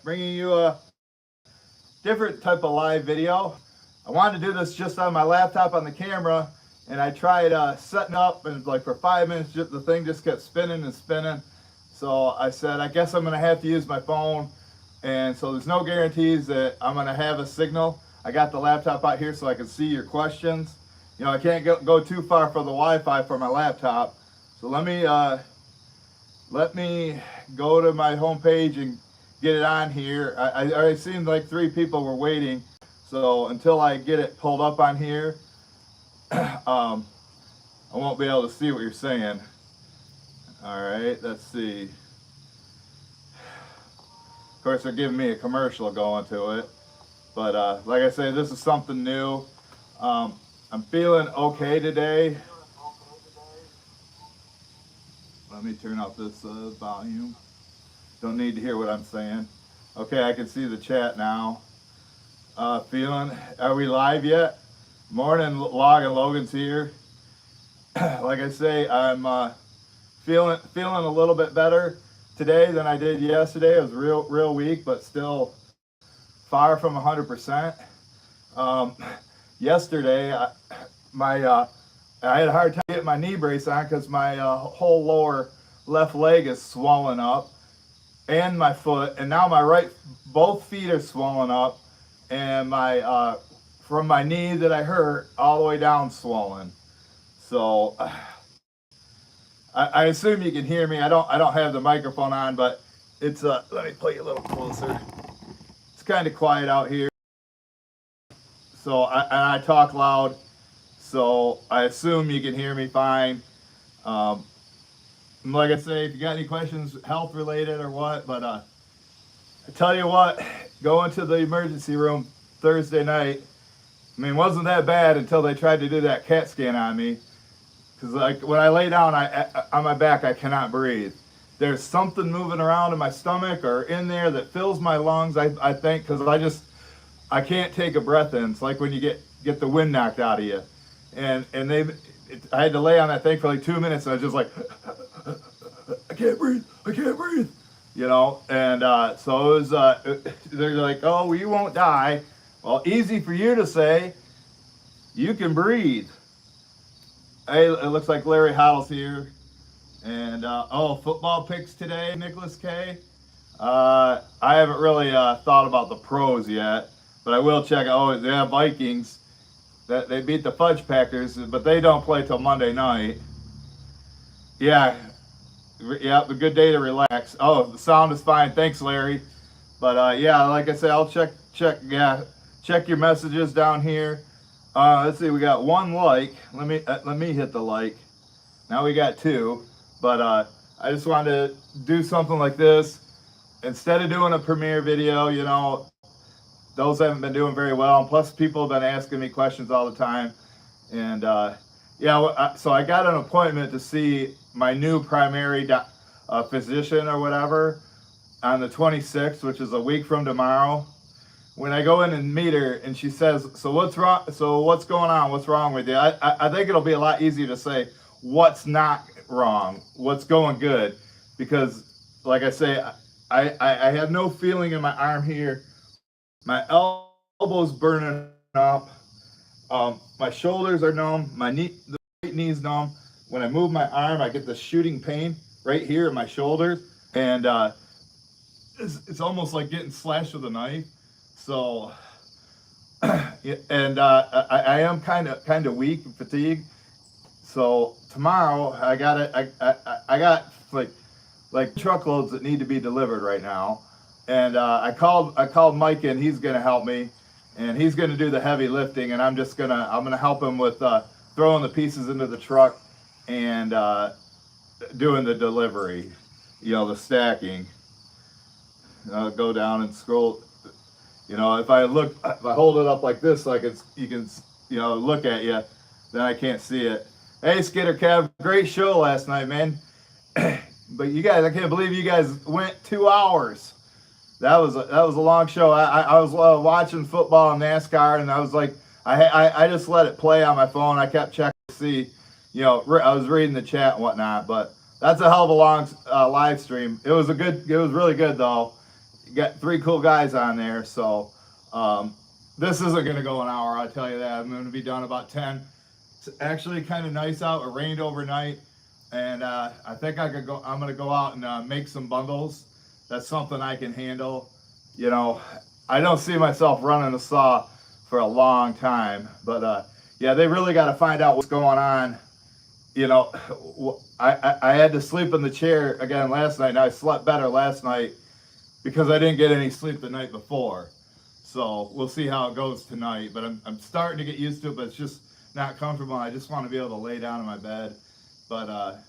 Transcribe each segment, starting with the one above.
bringing you a different type of live video. I wanted to do this just on my laptop on the camera, and I tried setting up, and like for 5 minutes the thing just kept spinning and spinning. So I said, I guess I'm going to have to use my phone, and so there's no guarantees that I'm going to have a signal. I got the laptop out here so I can see your questions. You know, I can't go too far for the Wi-Fi for my laptop. So let me go to my homepage and get it on here. I already seen like 3 people were waiting. So until I get it pulled up on here, I won't be able to see what you're saying. All right, let's see. Of course, they're giving me a commercial going to it. But like I say, this is something new. I'm feeling okay today. Let me turn off this volume. Don't need to hear what I'm saying. Okay, I can see the chat now. Are we live yet? Morning, Log and Logan's here. Like I say, I'm feeling a little bit better today than I did yesterday. It was real weak, but still far from 100%. Yesterday, I had a hard time getting my knee brace on because my whole lower left leg is swollen up, and my foot, and now my both feet are swollen up, and my from my knee that I hurt all the way down swollen. So I assume you can hear me. I don't have the microphone on, but it's let me play you a little closer. It's kind of quiet out here. So I talk loud, so I assume you can hear me fine. Like I say, if you got any questions, health related or what, but I tell you what, going to the emergency room Thursday night, I mean, wasn't that bad until they tried to do that CAT scan on me. Because like when I lay down on my back, I cannot breathe. There's something moving around in my stomach or in there that fills my lungs, I think, because I can't take a breath in. It's like when you get the wind knocked out of you. And I had to lay on that thing for like 2 minutes, and I was just like, I can't breathe, you know. And so it was, they're like, oh, well, you won't die. Well, easy for you to say, you can breathe. Hey, it looks like Larry Hoddle's here. And, oh, football picks today, Nicholas K. I haven't really thought about the pros yet, but I will check. Oh, they have Vikings. They beat the Fudge Packers, but they don't play till Monday night. Yeah, a good day to relax. Oh, the sound is fine. Thanks, Larry. But yeah, like I said, I'll check your messages down here. Let's see, we got 1 like. Let me hit the like. Now we got 2. But I just wanted to do something like this instead of doing a premiere video. You know, those haven't been doing very well, and plus people have been asking me questions all the time. And yeah, so I got an appointment to see my new primary physician or whatever on the 26th, which is a week from tomorrow. When I go in and meet her, and she says, so what's wrong? So what's going on? What's wrong with you? I think it'll be a lot easier to say what's not wrong, what's going good, because like I say, I have no feeling in my arm here. My elbow's burning up. My shoulders are numb. The right knee's numb. When I move my arm, I get the shooting pain right here in my shoulders, and it's almost like getting slashed with a knife. So, and I am kind of weak and fatigued. So tomorrow I got like truckloads that need to be delivered right now. And I called Mike, and he's gonna help me, and he's gonna do the heavy lifting, and I'm gonna help him with throwing the pieces into the truck and doing the delivery, you know, the stacking. I'll go down and scroll. You know, if I hold it up like this, like you can, you know, look at you, then I can't see it. Hey, Skitter Kev, great show last night, man. But you guys, I can't believe you guys went 2 hours. That was a long show. I was watching football and NASCAR, and I was like, I just let it play on my phone. I kept checking to see, you know, I was reading the chat and whatnot. But that's a hell of a long live stream. It was really good though, You got 3 cool guys on there, so this isn't going to go an hour, I'll tell you that. I'm going to be done about 10. It's actually kind of nice out. It rained overnight, and I think I'm going to go out and make some bundles. That's something I can handle. You know, I don't see myself running a saw for a long time, but yeah, they really got to find out what's going on. You know, I had to sleep in the chair again last night, and I slept better last night because I didn't get any sleep the night before. So we'll see how it goes tonight. But I'm starting to get used to it, but it's just not comfortable. I just want to be able to lay down in my bed. But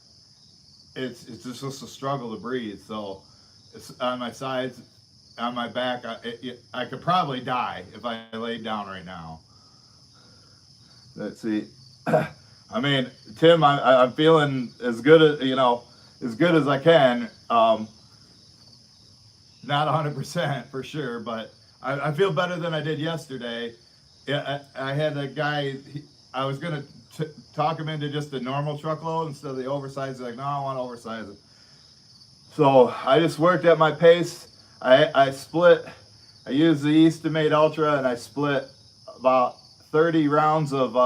it's just a struggle to breathe. So it's on my sides, on my back. I could probably die if I laid down right now. Let's see. I mean, Tim, I'm feeling as good as, you know, as good as I can. Not 100% for sure, but I feel better than I did yesterday. Yeah, I had a guy. I was gonna talk him into just a normal truckload instead of the oversized. He's like, no, I want to oversize it. So I just worked at my pace. I split. I used the Eastimate Ultra, and I split about 30 rounds of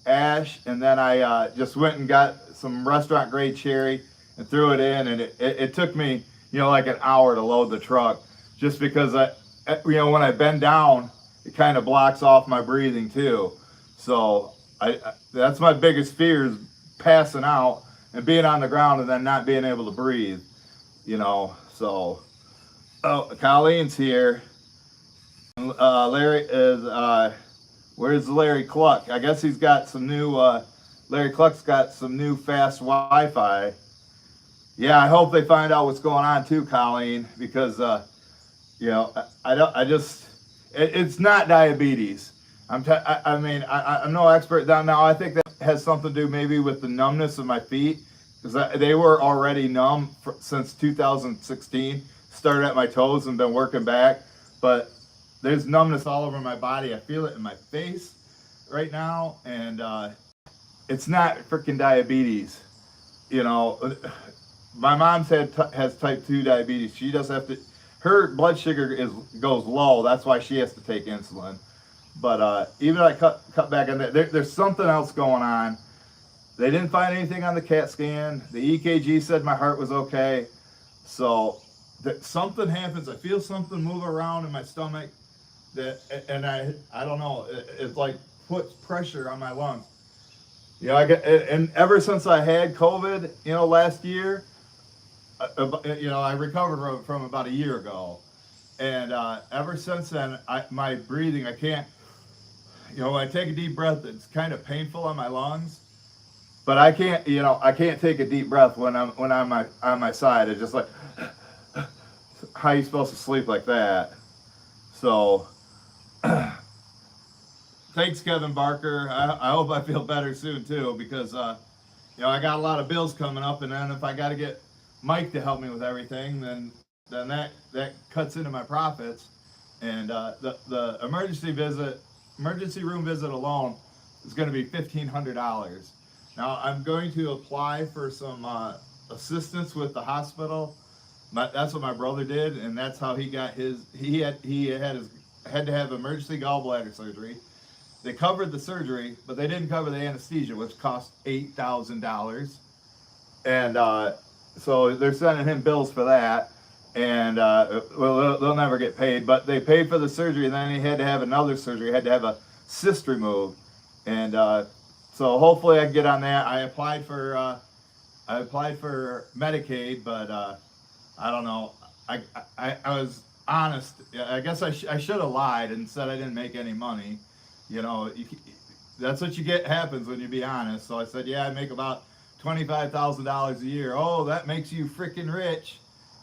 ash, and then I just went and got some restaurant grade cherry and threw it in, and it took me, you know, like an hour to load the truck, just because you know, when I bend down, it kind of blocks off my breathing too. So that's my biggest fear, is passing out and being on the ground and then not being able to breathe, you know. So, oh, Colleen's here. Larry is, where's Larry Cluck? I guess he's got some new, Larry Cluck's got some new fast Wi-Fi. Yeah, I hope they find out what's going on too, Colleen, because, you know, it's not diabetes. I'm no expert down now. I think that has something to do maybe with the numbness of my feet, because they were already numb since 2016. Started at my toes and been working back, but there's numbness all over my body. I feel it in my face right now, and it's not freaking diabetes. You know, my mom's has type 2 diabetes. She does have to. Her blood sugar goes low. That's why she has to take insulin. But even I cut back on that. There's something else going on. They didn't find anything on the CAT scan. The EKG said my heart was okay. So something happens. I feel something move around in my stomach. And I don't know. It's like puts pressure on my lungs. You know, and ever since I had COVID, you know, last year, you know, I recovered from about a year ago, and ever since then, my breathing, I can't, you know, when I take a deep breath, it's kind of painful on my lungs, but I can't, you know, I can't take a deep breath when I'm on my side. It's just like, how are you supposed to sleep like that? So, thanks, Kevin Barker. I hope I feel better soon too, because you know, I got a lot of bills coming up, and then if I got to get Mike to help me with everything, then that cuts into my profits. And the emergency room visit alone is going to be $1,500. Now I'm going to apply for some assistance with the hospital. That's what my brother did, and that's how he got his. He had to have emergency gallbladder surgery. They covered the surgery, but they didn't cover the anesthesia, which cost $8,000. And so they're sending him bills for that, and well, they'll never get paid. But they paid for the surgery, and then he had to have another surgery. He had to have a cyst removed, and so hopefully I can get on that. I applied for Medicaid, but I don't know. I was honest. I guess I should have lied and said I didn't make any money. You know, that's what you get happens when you be honest. So I said, yeah, I make about $25,000 a year. Oh, that makes you freaking rich.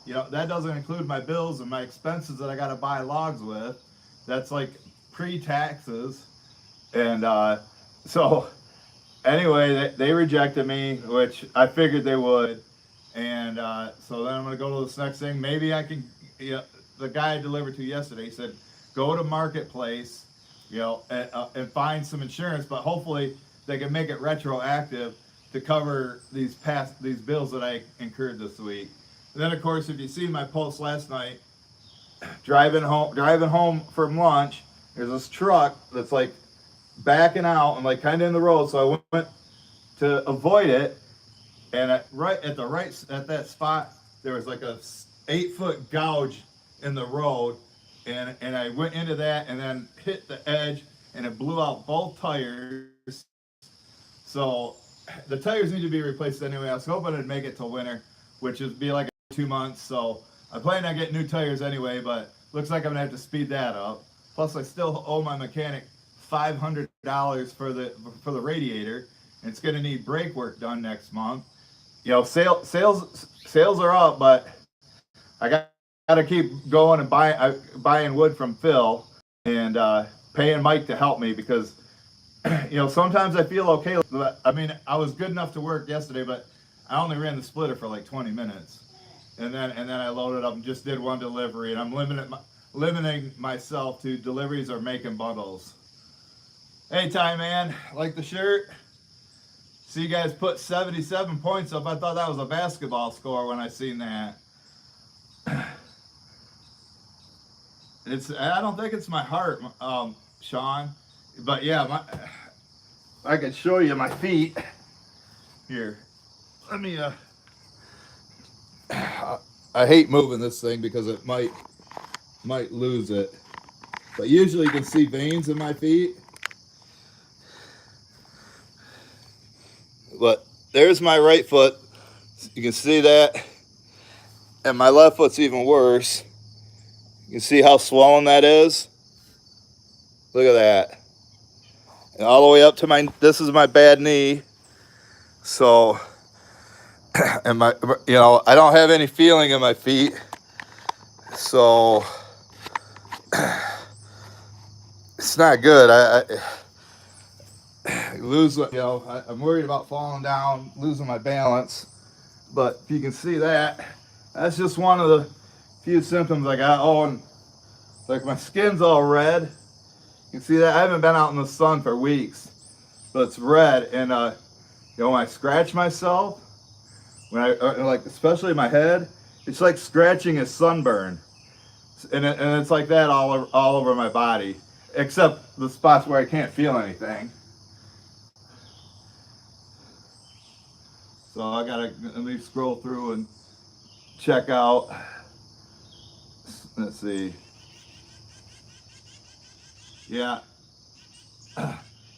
You know, that doesn't include my bills and my expenses that I got to buy logs with. That's like pre-taxes. And so anyway, they rejected me, which I figured they would. And so then I'm going to go to this next thing. Maybe I can, you know, the guy I delivered to yesterday said, go to Marketplace, you know, and find some insurance, but hopefully they can make it retroactive to cover these bills that I incurred this week. And then, of course, if you see my post last night, driving home from lunch. There's this truck that's like backing out and like kind of in the road, so I went to avoid it, and right at that spot there was like a 8-foot gouge in the road, and I went into that and then hit the edge, and it blew out both tires. So the tires need to be replaced anyway. I was hoping I'd make it till winter, which would be like 2 months. So I plan on getting new tires anyway, but looks like I'm gonna have to speed that up. Plus, I still owe my mechanic $500 for the radiator, and it's gonna need brake work done next month. You know, sales are up, but I got to keep going and buying wood from Phil and paying Mike to help me because you know, sometimes I feel okay. I mean, I was good enough to work yesterday, but I only ran the splitter for like 20 minutes, and then I loaded up and just did one delivery, and I'm limiting myself to deliveries or making bundles. Hey, Ty man, like the shirt? See, you guys put 77 points up. I thought that was a basketball score when I seen that. I don't think it's my heart, Sean. But yeah, I can show you my feet. Here, let me. I hate moving this thing because it might lose it. But usually you can see veins in my feet. But there's my right foot. You can see that. And my left foot's even worse. You can see how swollen that is. Look at that. And all the way up to this is my bad knee. So, and I don't have any feeling in my feet. So, it's not good. I lose, I'm worried about falling down, losing my balance. But if you can see that, that's just one of the few symptoms I got. Oh, and like my skin's all red. You can see that I haven't been out in the sun for weeks, but it's red. And when I scratch myself, when I like especially my head, it's like scratching a sunburn, and it's like that all over my body, except the spots where I can't feel anything. So let me scroll through and check out. Let's see. Yeah.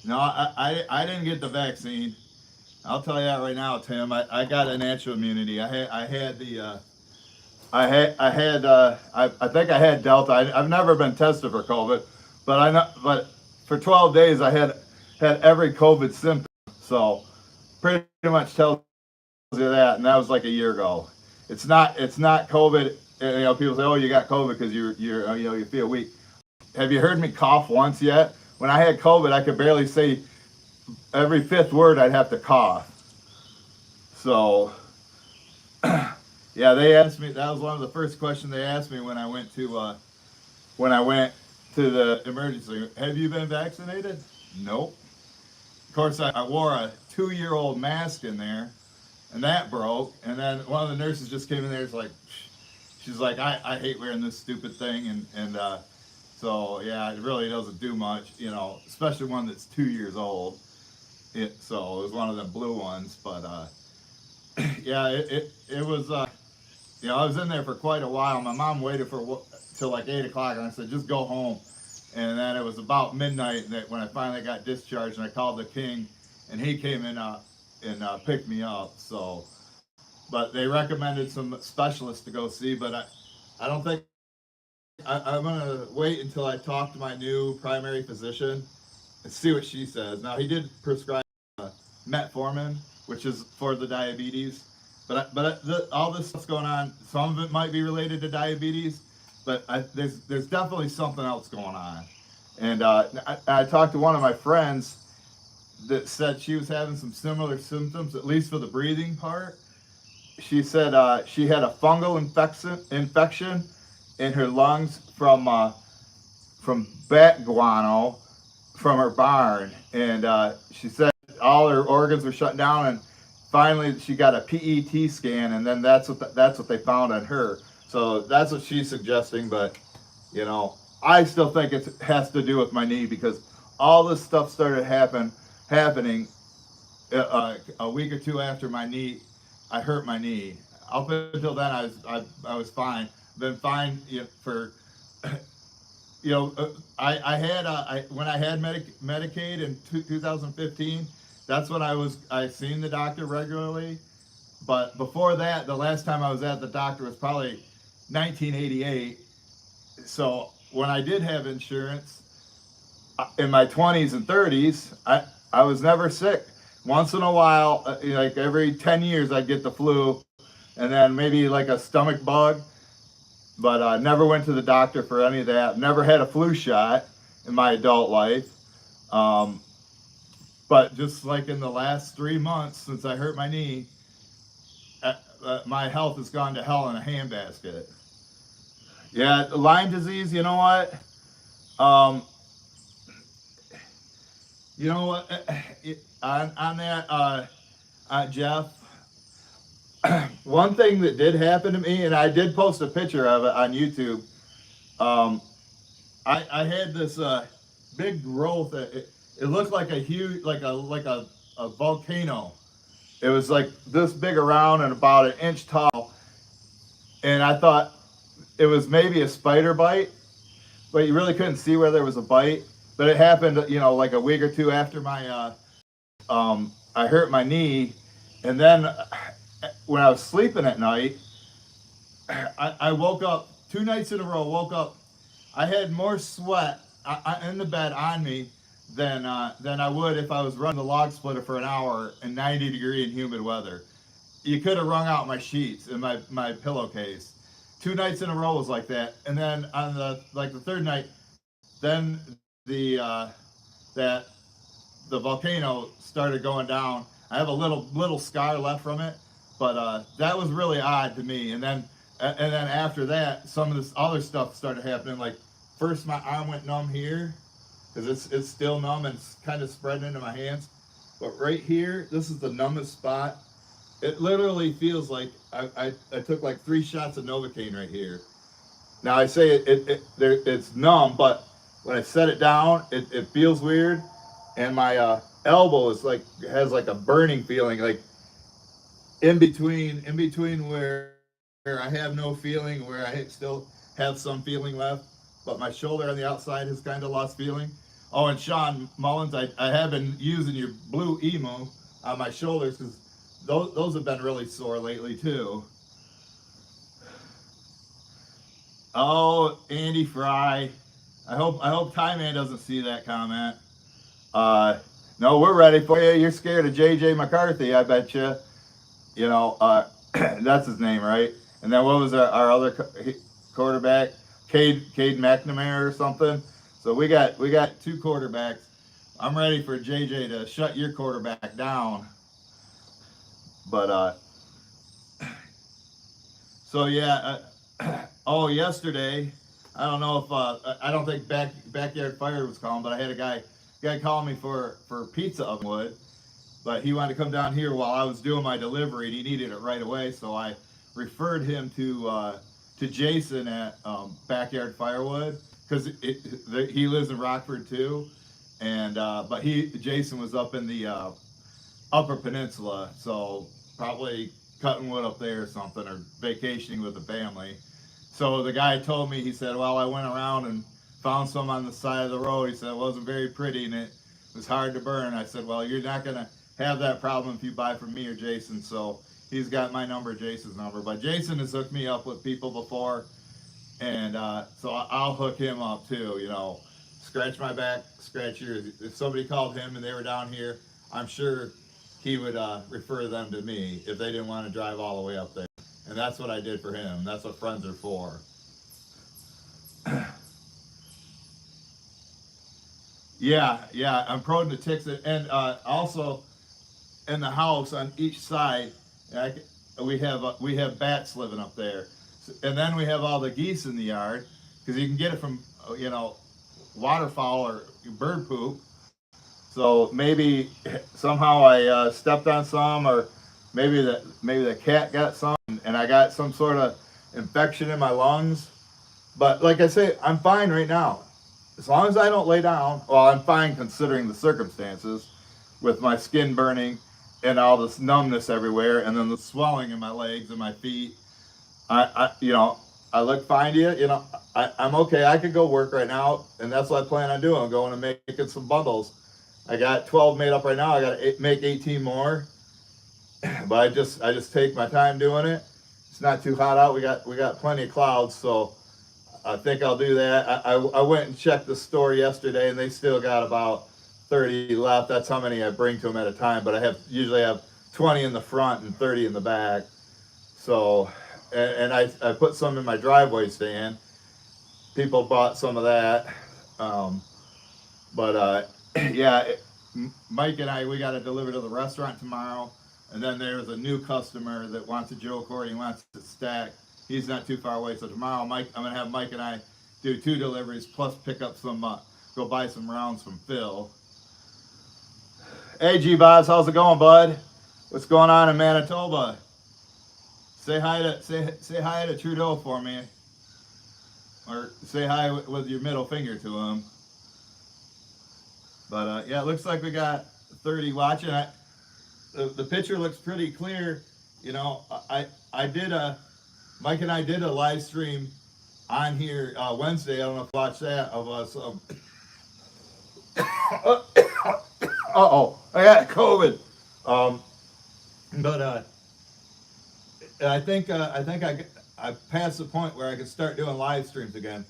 No, I didn't get the vaccine. I'll tell you that right now, Tim. I got a natural immunity. I think I had Delta. I've never been tested for COVID, but for 12 days I had every COVID symptom. So pretty much tells you that, and that was like a year ago. It's not COVID. People say, "Oh, you got COVID because you feel weak." Have you heard me cough once yet? When I had COVID, I could barely say every fifth word. I'd have to cough. So, yeah, they asked me. That was one of the first questions they asked me when I went to the emergency room. Have you been vaccinated? Nope. Of course, I wore a 2-year-old mask in there, and that broke. And then one of the nurses just came in there. She's like, I hate wearing this stupid thing, and so yeah, it really doesn't do much, especially one that's 2 years old. So it was one of them blue ones, but yeah, it was. I was in there for quite a while. My mom waited till like 8 o'clock, and I said, just go home. And then it was about midnight when I finally got discharged, and I called the King, and he came in and picked me up. So, but they recommended some specialists to go see, but I don't think. I'm gonna wait until I talk to my new primary physician and see what she says. Now he did prescribe metformin, which is for the diabetes, but all this stuff's going on. Some of it might be related to diabetes, but there's definitely something else going on. And I talked to one of my friends that said she was having some similar symptoms, at least for the breathing part. She said she had a fungal infection in her lungs from bat guano from her barn, and she said all her organs were shut down, and finally she got a PET scan, and then that's what they found on her. So that's what she's suggesting. But You know, I still think it has to do with my knee because all this stuff started happening a week or two after my knee. I hurt my knee. Up until then, I was fine. Been fine, for you know, I had when I had Medicaid in 2015. That's when I seen the doctor regularly. But before that, the last time I was at the doctor was probably 1988. So when I did have insurance in my 20s and 30s, I was never sick. Once in a while, like every 10 years, I'd get the flu, and then maybe like a stomach bug. But I never went to the doctor for any of that. Never had a flu shot in my adult life. Um, but just like in the last 3 months since I hurt my knee, my health has gone to hell in a handbasket. Yeah, Lyme disease. You know what? Um, you know what? On that, Jeff. One thing that did happen to me, and I did post a picture of it on YouTube. Um, I had this big growth. It looked like a huge, a volcano. It was like this big around and about an inch tall. And I thought it was maybe a spider bite, but you really couldn't see where there was a bite. But it happened, like a week or two after I hurt my knee, and then when I was sleeping at night, I woke up 2 nights in a row. Woke up, I had more sweat in the bed on me than I would if I was running the log splitter for an hour in 90-degree and humid weather. You could have wrung out my sheets and my pillowcase. 2 nights in a row was like that, and then on the third night, then that the volcano started going down. I have a little scar left from it, but that was really odd to me. And then after that, some of this other stuff started happening. Like first, my arm went numb here because it's still numb and it's kind of spreading into my hands. But right here, this is the numbest spot. It literally feels like I took like 3 shots of Novocaine right here. Now I say it's numb, but when I set it down, it feels weird, and my elbow is like has like a burning feeling, like in between where I have no feeling, where I still have some feeling left, but my shoulder on the outside has kind of lost feeling. Oh, and Sean Mullins, I have been using your blue emo on my shoulders because those have been really sore lately too. Oh, Andy Fry. I hope Ty Man doesn't see that comment. Uh, no, we're ready for you. You're scared of JJ McCarthy, I bet you. That's his name, right? And then what was our other quarterback? Cade McNamara or something. So we got 2 quarterbacks. I'm ready for JJ to shut your quarterback down. But so yeah. Oh, yesterday, I don't know if I don't think backyard fire was calling, but I had a guy call me for pizza oven wood, but he wanted to come down here while I was doing my delivery, and he needed it right away, so I referred him to Jason at Backyard Firewood because he lives in Rockford too, and but Jason was up in the Upper Peninsula, so probably cutting wood up there or something, or vacationing with the family. So the guy told me, he said, well, I went around and found some on the side of the road. He said it wasn't very pretty and it was hard to burn. I said, well, you're not going to have that problem if you buy from me or Jason. So he's got my number, Jason's number. But Jason has hooked me up with people before, and so I'll hook him up too. Scratch my back, scratch yours. If somebody called him and they were down here, I'm sure he would refer them to me if they didn't want to drive all the way up there. And that's what I did for him. That's what friends are for. Yeah, I'm prone to ticks, and also in the house on each side, we have bats living up there, and then we have all the geese in the yard because you can get it from waterfowl or bird poop. So maybe somehow I stepped on some, or maybe the cat got some, and I got some sort of infection in my lungs. But like I say, I'm fine right now. As long as I don't lay down, well, I'm fine considering the circumstances with my skin burning and all this numbness everywhere and then the swelling in my legs and my feet. You know, I look fine to you. You know, I'm okay. I could go work right now, and that's what I plan on doing. I'm going to making some bundles. I got 12 made up right now. I got to make 18 more, but I just take my time doing it. It's not too hot out. We got plenty of clouds, so I think I'll do that. I went and checked the store yesterday, and they still got about 30 left. That's how many I bring to them at a time. But I usually have 20 in the front and 30 in the back. So, and I put some in my driveway stand. People bought some of that. But yeah, Mike and we got to deliver to the restaurant tomorrow. And then there's a new customer that wants a Joe Corey. He wants to stack. He's not too far away. So tomorrow, I'm going to have Mike and I do 2 deliveries plus pick up some, go buy some rounds from Phil. Hey, G-Boz, how's it going, bud? What's going on in Manitoba? Say hi to Trudeau for me. Or say hi with your middle finger to him. But yeah, it looks like we got 30 watching. The picture looks pretty clear. You know, Mike and I did a live stream on here Wednesday. I don't know if you watched that of us. I got COVID. But I think I passed the point where I can start doing live streams again.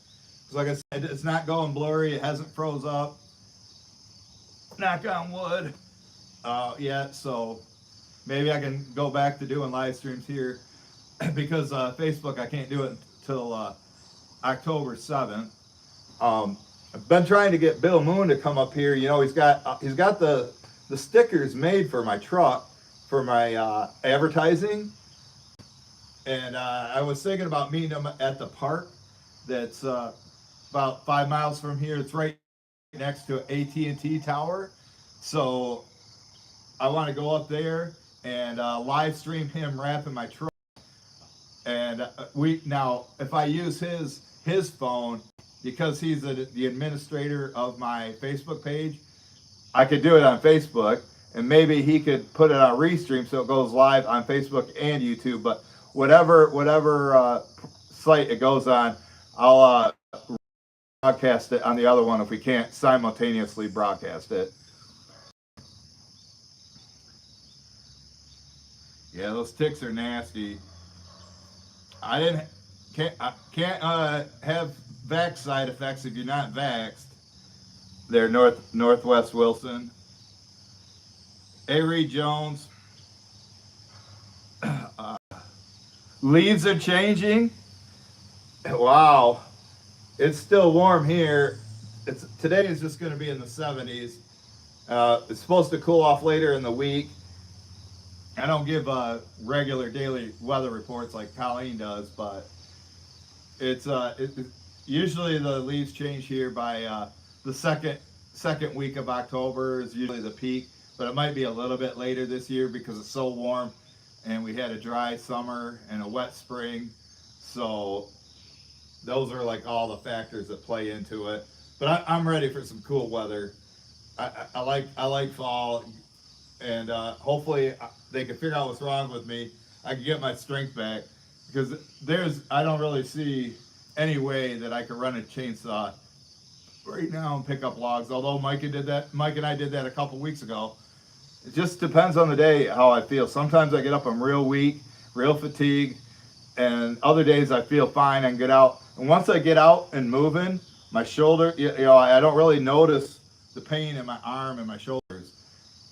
Because like I said, it's not going blurry. It hasn't froze up. Knock on wood. Yeah, so maybe I can go back to doing live streams here because Facebook I can't do it until October 7th. I've been trying to get Bill Moon to come up here. You know, he's got the stickers made for my truck for my advertising, and I was thinking about meeting him at the park that's about 5 miles from here. It's right next to AT&T tower, so I want to go up there and live stream him wrapping my truck. And if I use his phone, because he's the administrator of my Facebook page, I could do it on Facebook, and maybe he could put it on Restream so it goes live on Facebook and YouTube. But whatever site it goes on, I'll broadcast it on the other one if we can't simultaneously broadcast it. Yeah, those ticks are nasty. I can't have vax side effects if you're not vaxxed. There, Northwest Wilson. Avery Jones. Leaves are changing. Wow, it's still warm here. Today is just going to be in the 70s. It's supposed to cool off later in the week. I don't give regular daily weather reports like Colleen does, but it's usually the leaves change here by the second week of October is usually the peak, but it might be a little bit later this year because it's so warm and we had a dry summer and a wet spring. So those are like all the factors that play into it. But I'm ready for some cool weather. I like fall, and hopefully they can figure out what's wrong with me. I can get my strength back because I don't really see any way that I could run a chainsaw right now and pick up logs. Although Mike and I did that a couple weeks ago. It just depends on the day how I feel. Sometimes I get up, I'm real weak, real fatigued, and other days I feel fine and get out. And once I get out and moving, my shoulder, I don't really notice the pain in my arm and my shoulders.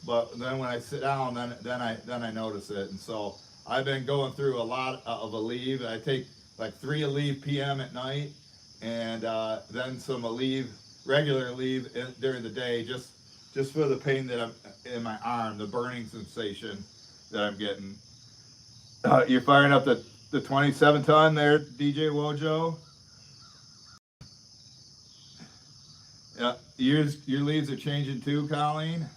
But then when I sit down, then I notice it. And so I've been going through a lot of Aleve. I take like 3 Aleve PM at night, and then some Aleve, regular Aleve during the day, just for the pain that I'm in my arm, the burning sensation that I'm getting. You're firing up the 27 ton there, DJ Wojo. Yeah, your leaves are changing too, Colleen.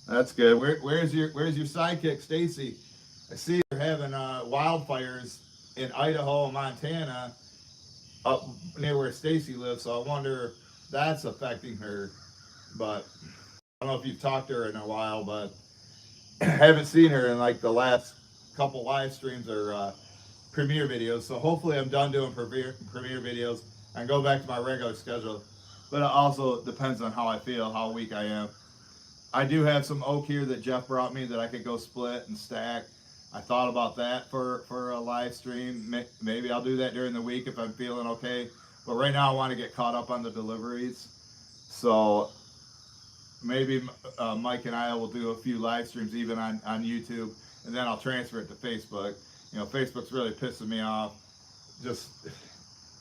That's good. Where's your sidekick, Stacy? I see they're having wildfires in Idaho, Montana, up near where Stacy lives, so I wonder if that's affecting her. But I don't know if you've talked to her in a while, but I haven't seen her in like the last couple live streams or premiere videos. So hopefully I'm done doing premiere videos and go back to my regular schedule. But it also depends on how I feel, how weak I am. I do have some oak here that Jeff brought me that I could go split and stack. I thought about that for a live stream. Maybe I'll do that during the week if I'm feeling okay. But right now I want to get caught up on the deliveries. So maybe Mike and I will do a few live streams even on YouTube, and then I'll transfer it to Facebook. You know, Facebook's really pissing me off. Just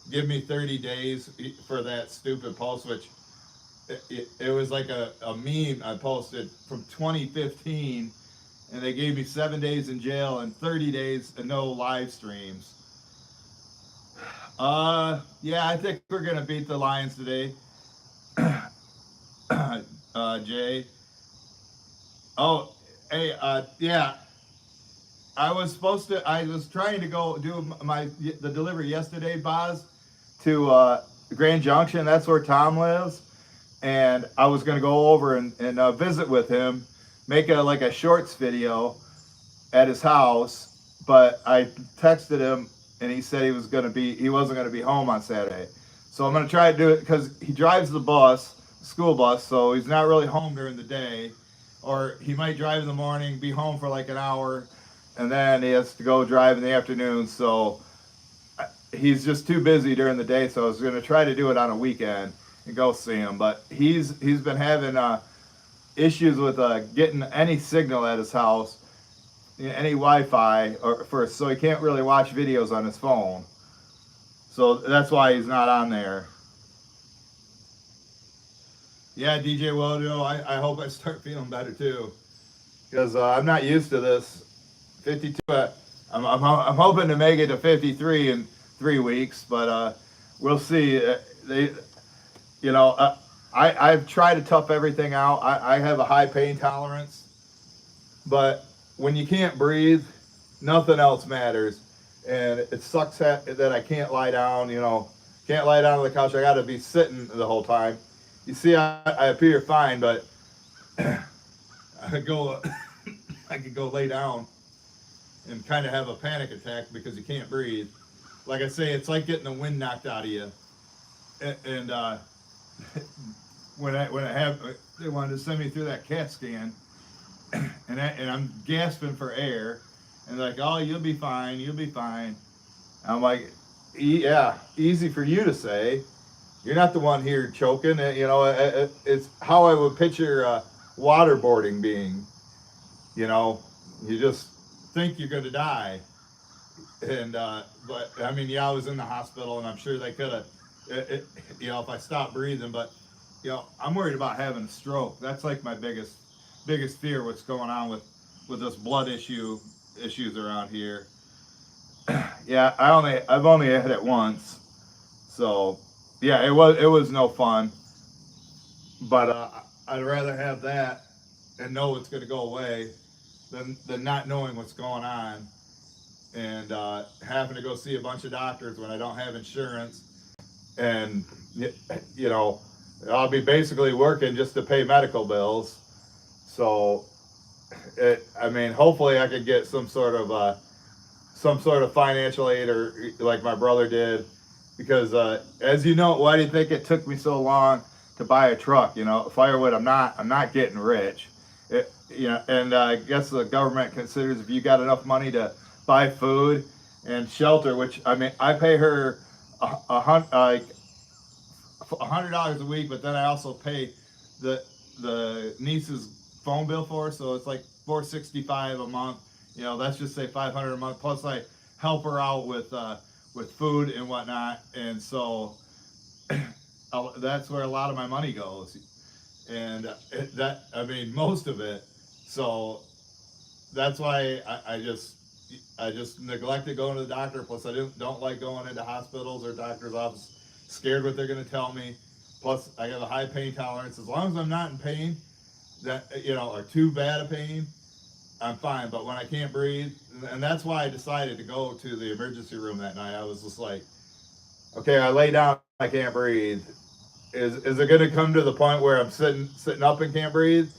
give me 30 days for that stupid post, which it was like a meme I posted from 2015, and they gave me 7 days in jail and 30 days and no live streams. Yeah, I think we're gonna beat the Lions today. Jay. Oh, hey, yeah. I was trying to go do the delivery yesterday, Boz, to Grand Junction. That's where Tom lives. And I was going to go over and visit with him, make like a shorts video at his house. But I texted him and he said he wasn't going to be home on Saturday. So I'm going to try to do it because he drives the bus, school bus, so he's not really home during the day. Or he might drive in the morning, be home for like an hour, and then he has to go drive in the afternoon. So he's just too busy during the day. So I was going to try to do it on a weekend and go see him. But he's been having issues with getting any signal at his house, any Wi-Fi, so he can't really watch videos on his phone. So that's why he's not on there. Yeah, DJ Wodo, I hope I start feeling better too, because I'm not used to this. 52. I'm hoping to make it to 53 in 3 weeks, but we'll see. I've tried to tough everything out. I have a high pain tolerance, but when you can't breathe, nothing else matters, and it sucks that I can't lie down. Can't lie down on the couch. I got to be sitting the whole time. You see, I appear fine, but I could go lay down and kind of have a panic attack because you can't breathe. Like I say, it's like getting the wind knocked out of you. And when they wanted to send me through that CAT scan, and I'm gasping for air, and they're like, "Oh, you'll be fine, you'll be fine." I'm like, "Yeah, easy for you to say. You're not the one here choking." It's how I would picture waterboarding being. You just think you're going to die. And but I mean, yeah, I was in the hospital, and I'm sure they could have, if I stopped breathing. But I'm worried about having a stroke. That's like my biggest fear. What's going on with this blood issues around here? Yeah, I've only had it once, so yeah, it was no fun. But I'd rather have that and know it's going to go away than not knowing what's going on and having to go see a bunch of doctors when I don't have insurance, and I'll be basically working just to pay medical bills. So hopefully I could get some sort of financial aid, or like my brother did, because as you know, why do you think it took me so long to buy a truck? Firewood, I'm not getting rich. And I guess the government considers if you got enough money to buy food and shelter, which I pay her $100 a week, but then I also pay the niece's phone bill for her, so it's like $465 a month. Let's just say $500 a month. Plus I help her out with food and whatnot, and so that's where a lot of my money goes, and most of it. So that's why I just neglected going to the doctor. Plus, I don't like going into hospitals or doctor's office. Scared what they're going to tell me. Plus, I have a high pain tolerance. As long as I'm not in pain, or too bad a pain, I'm fine. But when I can't breathe, and that's why I decided to go to the emergency room that night. I was just like, Okay, I lay down, I can't breathe. Is it going to come to the point where I'm sitting up and can't breathe?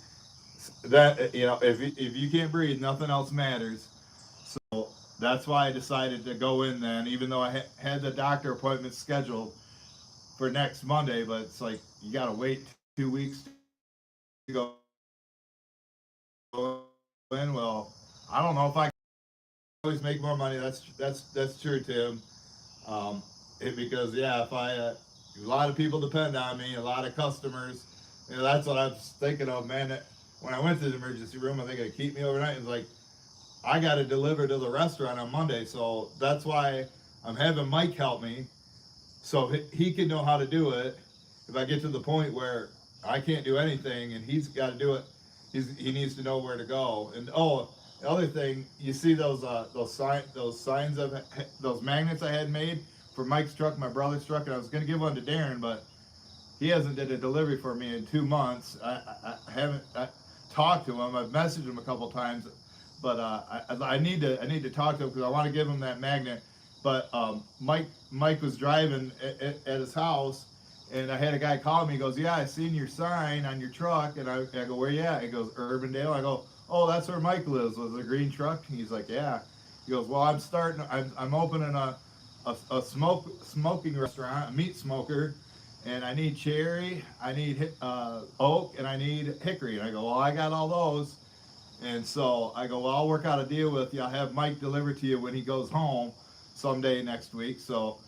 That, you know, if you can't breathe, nothing else matters. So that's why I decided to go in then, even though I had the doctor appointment scheduled for next Monday. But it's like you got to wait 2 weeks to go in. Well, I don't know if I can always make more money. That's true, Tim. Because yeah, if a lot of people depend on me, a lot of customers. You know, that's what I was thinking of, man. When I went to the emergency room, I think they keep me overnight. It's like I got to deliver to the restaurant on Monday, so that's why I'm having Mike help me, so he can know how to do it. If I get to the point where I can't do anything and he's got to do it, he needs to know where to go. And oh, the other thing, you see those signs of those magnets I had made for Mike's truck, my brother's truck, and I was gonna give one to Darren, but he hasn't did a delivery for me in 2 months. I haven't talked to him. I've messaged him a couple times, but I need to talk to him because I want to give him that magnet. But Mike was driving at his house, and I had a guy call me. He goes, "Yeah, I seen your sign on your truck," and I go, "Where you at?" He goes, "Urbandale." I go, "Oh, that's where Mike lives, with the green truck." And he's like, "Yeah." He goes, "Well, I'm opening a smoking restaurant, a meat smoker, and I need cherry, I need oak, and I need hickory." And I go, "Well, I got all those." And so I go, "Well, I'll work out a deal with you. I'll have Mike deliver to you when he goes home someday next week." So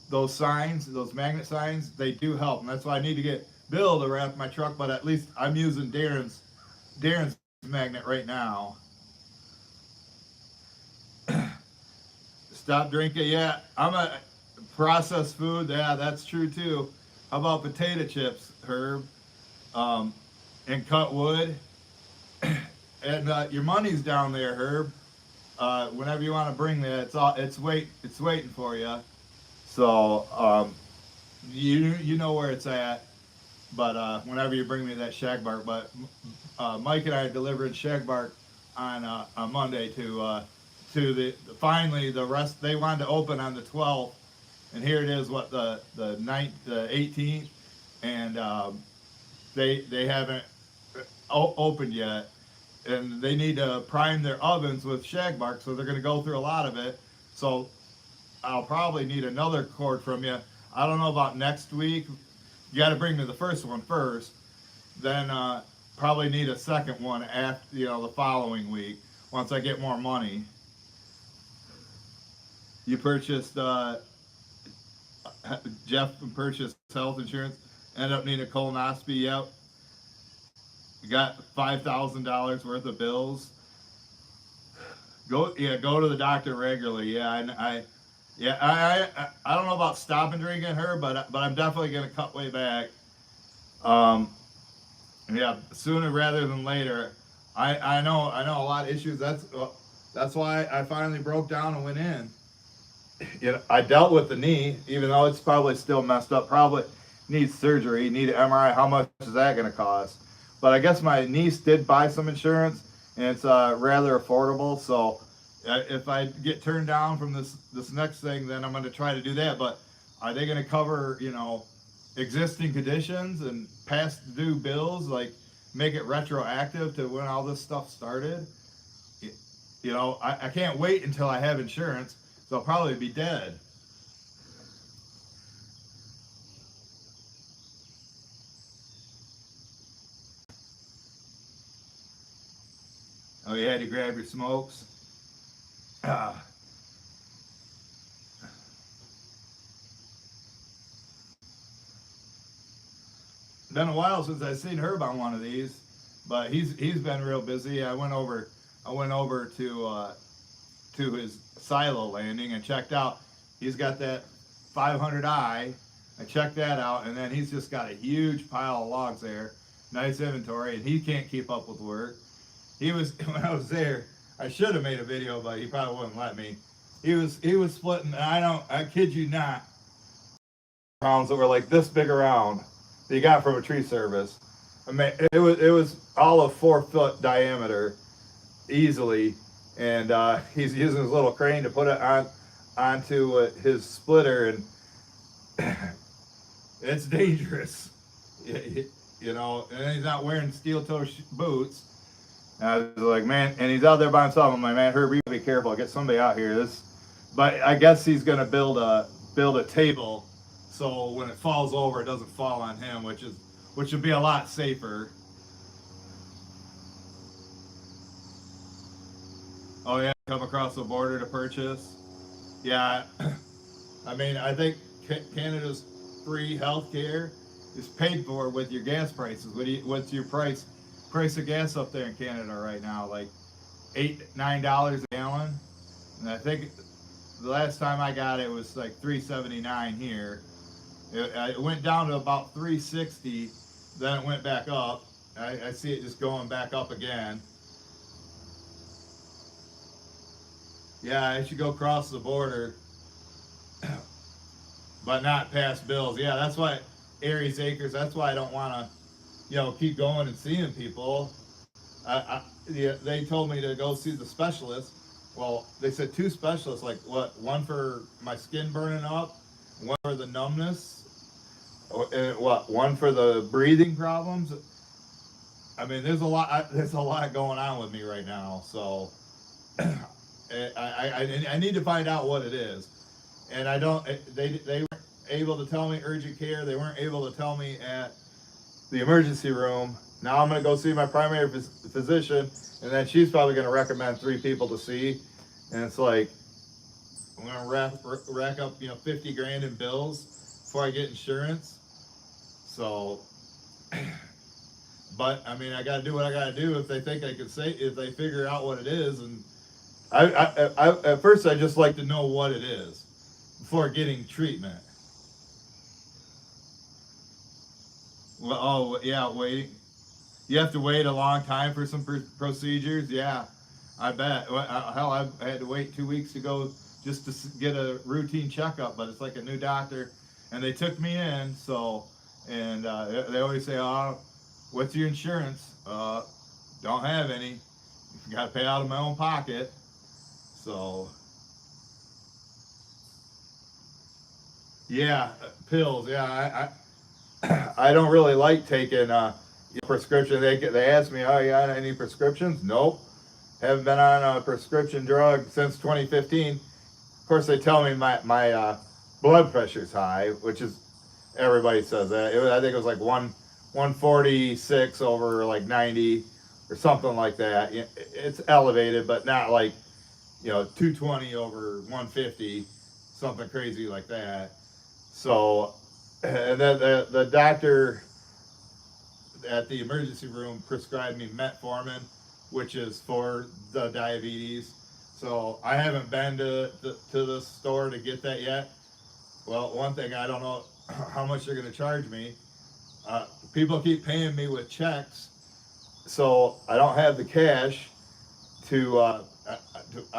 those signs, those magnet signs, they do help, and that's why I need to get Bill to wrap my truck. But at least I'm using Darren's magnet right now. Stop drinking. Yeah, I'm a processed food. Yeah, that's true too. How about potato chips, Herb? Um, and cut wood. And your money's down there, Herb. Whenever you want to bring that, it's waiting for you. So you know where it's at. But whenever you bring me that shag bark, but Mike and I delivered shag bark on Monday to finally the rest. They wanted to open on the 12th, and here it is. What the 18th, and they haven't opened yet, and they need to prime their ovens with shag bark, so they're going to go through a lot of it. So I'll probably need another cord from you. I don't know about next week. You got to bring me the first one first, then probably need a second one after, the following week once I get more money. You purchased Jeff purchased health insurance. End up needing a colonoscopy. Yep. You got $5,000 worth of bills. Go to the doctor regularly. Yeah, I don't know about stopping drinking her, but I'm definitely gonna cut way back. Um, yeah, sooner rather than later. I know a lot of issues. That's why I finally broke down and went in. I dealt with the knee, even though it's probably still messed up. Probably needs surgery, need an MRI. How much is that going to cost? But I guess my niece did buy some insurance, and it's rather affordable. So if I get turned down from this next thing, then I'm going to try to do that. But are they going to cover existing conditions and past due bills, like make it retroactive to when all this stuff started? I can't wait until I have insurance, so I'll probably be dead. Oh, you had to grab your smokes. Ah, been a while since I've seen Herb on one of these, but he's been real busy. I went over to his silo landing and checked out. He's got that 500i. I checked that out, and then he's just got a huge pile of logs there. Nice inventory, and he can't keep up with work. He was when I was there. I should have made a video, but he probably wouldn't let me. He was splitting. I kid you not, rounds that were like this big around that you got from a tree service. I mean, it was all of 4 foot diameter easily, and he's using his little crane to put it onto his splitter, and it's dangerous. You know, and he's not wearing steel toe boots. And I was like, man, and he's out there by himself. I'm like, man, Herbie, be careful. Get somebody out here. But I guess he's gonna build a table, so when it falls over, it doesn't fall on him, which would be a lot safer. Oh yeah, come across the border to purchase. Yeah, I mean, I think Canada's free healthcare is paid for with your gas prices. What's your price of gas up there in Canada right now? Like $8-9 a gallon, and I think the last time I got it was like $3.79 here. It went down to about 3.60, then it went back up. I see it just going back up again. Yeah, I should go across the border, but not past Bills. Yeah, that's why Aries Acres. That's why I don't want to, keep going and seeing people. Yeah, they told me to go see the specialist. Well, they said two specialists. Like what? One for my skin burning up, one for the numbness, and what? One for the breathing problems. I mean, there's a lot. There's a lot going on with me right now. So I need to find out what it is, and I don't. They weren't able to tell me urgent care. They weren't able to tell me at the emergency room. Now I'm going to go see my primary physician, and then she's probably going to recommend 3 people to see, and it's like I'm going to rack up 50 grand in bills before I get insurance. So, but I mean, I got to do what I got to do. If they think I can say, if they figure out what it is, and I at first I just like to know what it is before getting treatment. Well, oh yeah, waiting. You have to wait a long time for some procedures. Yeah, I bet. Well, hell, I had to wait 2 weeks to go just to get a routine checkup. But it's like a new doctor, and they took me in. So, and they always say, "Oh, what's your insurance?" Don't have any. Got to pay out of my own pocket. So, yeah, pills. Yeah, I don't really like taking prescription. They ask me, "Oh, you got any prescriptions?" Nope. Haven't been on a prescription drug since 2015. Of course, they tell me my blood pressure's high, which is everybody says that. I think it was like 146 over like 90 or something like that. It's elevated, but not like 220 over 150, something crazy like that. So, and then the doctor at the emergency room prescribed me metformin, which is for the diabetes. So I haven't been to the store to get that yet. Well, one thing I don't know how much they're going to charge me. People keep paying me with checks, so I don't have the cash to. I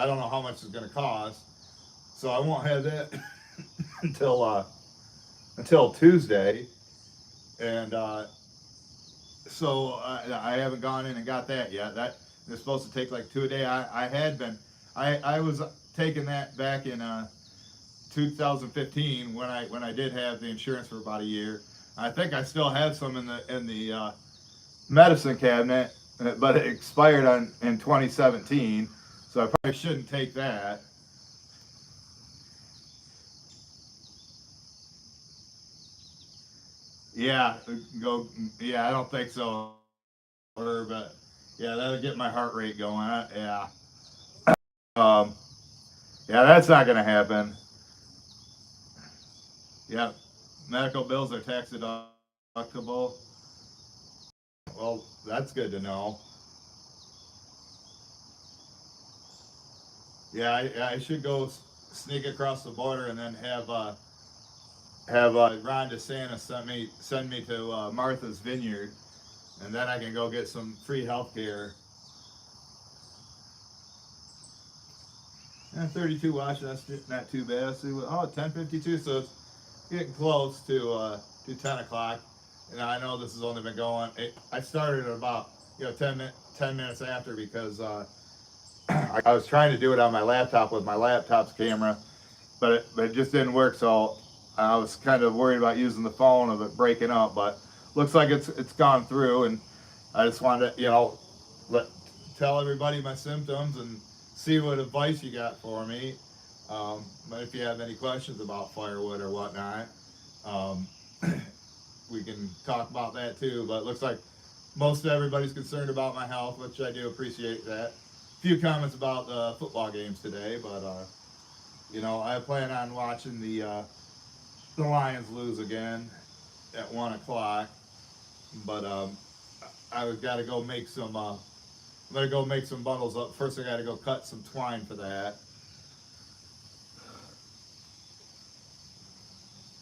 don't know how much it's going to cost, so I won't have that until Tuesday, and so I haven't gone in and got that yet. That is supposed to take like 2 a day. I was taking that back in 2015 when I did have the insurance for about a year. I think I still have some in the medicine cabinet, but it expired in 2017, so I probably shouldn't take that. Yeah, go. Yeah, I don't think so, but yeah, that'll get my heart rate going. Yeah. Um, yeah, that's not gonna happen. Yeah, medical bills are tax deductible. Well, that's good to know. Yeah, I should go sneak across the border and then have Ron DeSantis send me to Martha's Vineyard, and then I can go get some free health care. 32 watch, that's not too bad. See, oh, 10:52, so it's getting close to 10 o'clock. And I know this has only been going. I started at about 10 minutes after because I was trying to do it on my laptop with my laptop's camera, but it just didn't work. So I was kind of worried about using the phone of it breaking up, but looks like it's gone through. And I just wanted to, tell everybody my symptoms and see what advice you got for me. But if you have any questions about firewood or whatnot, um, we can talk about that too. But it looks like most everybody's concerned about my health, which I do appreciate that. A few comments about the football games today, but I plan on watching the Lions lose again at 1 o'clock. But I've got to go make some. I'm gonna go make some bundles up. First, I got to go cut some twine for that.